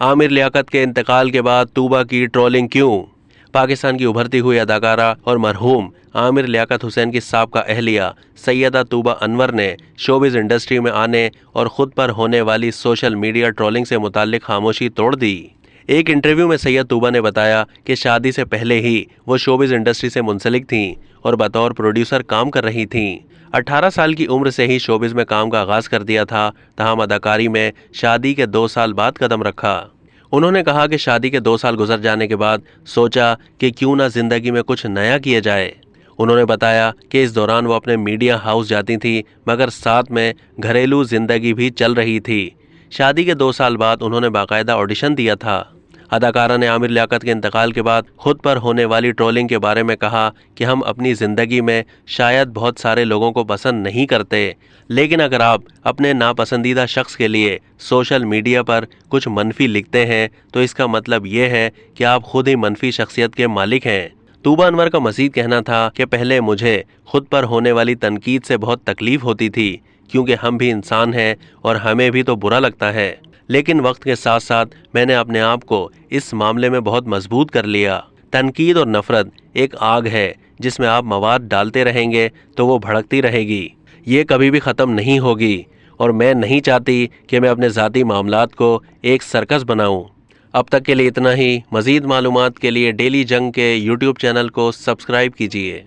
आमिर लियाकत के इंतकाल के बाद तूबा की ट्रोलिंग क्यों? पाकिस्तान की उभरती हुई अदाकारा और मरहूम आमिर लियाकत हुसैन की साबका अहलिया सैयदा तूबा अनवर ने शोबिज़ इंडस्ट्री में आने और खुद पर होने वाली सोशल मीडिया ट्रोलिंग से मुताल्लिक खामोशी तोड़ दी। एक इंटरव्यू में सैयद तूबा ने बताया कि शादी से पहले ही वो शोबिज़ इंडस्ट्री से मुंसलिक थीं और बतौर प्रोड्यूसर काम कर रही थीं। 18 साल की उम्र से ही शोबिज़ में काम का आगाज़ कर दिया था, तहम अदाकारी में शादी के 2 साल बाद कदम रखा। उन्होंने कहा कि शादी के 2 साल गुजर जाने के बाद सोचा कि क्यों ना जिंदगी में कुछ नया किया जाए। उन्होंने बताया कि इस दौरान वो अपने मीडिया हाउस जाती थी, मगर साथ में घरेलू जिंदगी भी चल रही थी। शादी के 2 साल बाद उन्होंने बाकायदा ऑडिशन दिया था। अदाकारा ने आमिर लियाकत के इंतकाल के बाद खुद पर होने वाली ट्रोलिंग के बारे में कहा कि हम अपनी ज़िंदगी में शायद बहुत सारे लोगों को पसंद नहीं करते, लेकिन अगर आप अपने नापसंदीदा शख्स के लिए सोशल मीडिया पर कुछ मनफी लिखते हैं तो इसका मतलब ये है कि आप खुद ही मनफी शख्सियत के मालिक हैं। तूबा अनवर का मज़ीद कहना था कि पहले मुझे खुद पर होने वाली तनकीद से बहुत तकलीफ होती थी, क्योंकि हम भी इंसान हैं और हमें भी तो बुरा लगता है, लेकिन वक्त के साथ साथ मैंने अपने आप को इस मामले में बहुत मजबूत कर लिया। तनकीद और नफरत एक आग है जिसमें आप मवाद डालते रहेंगे तो वो भड़कती रहेगी, ये कभी भी ख़त्म नहीं होगी, और मैं नहीं चाहती कि मैं अपने ज़ाती मामलात को एक सर्कस बनाऊं। अब तक के लिए इतना ही। मज़ीद मालूमात के लिए डेली जंग के यूट्यूब चैनल को सब्सक्राइब कीजिए।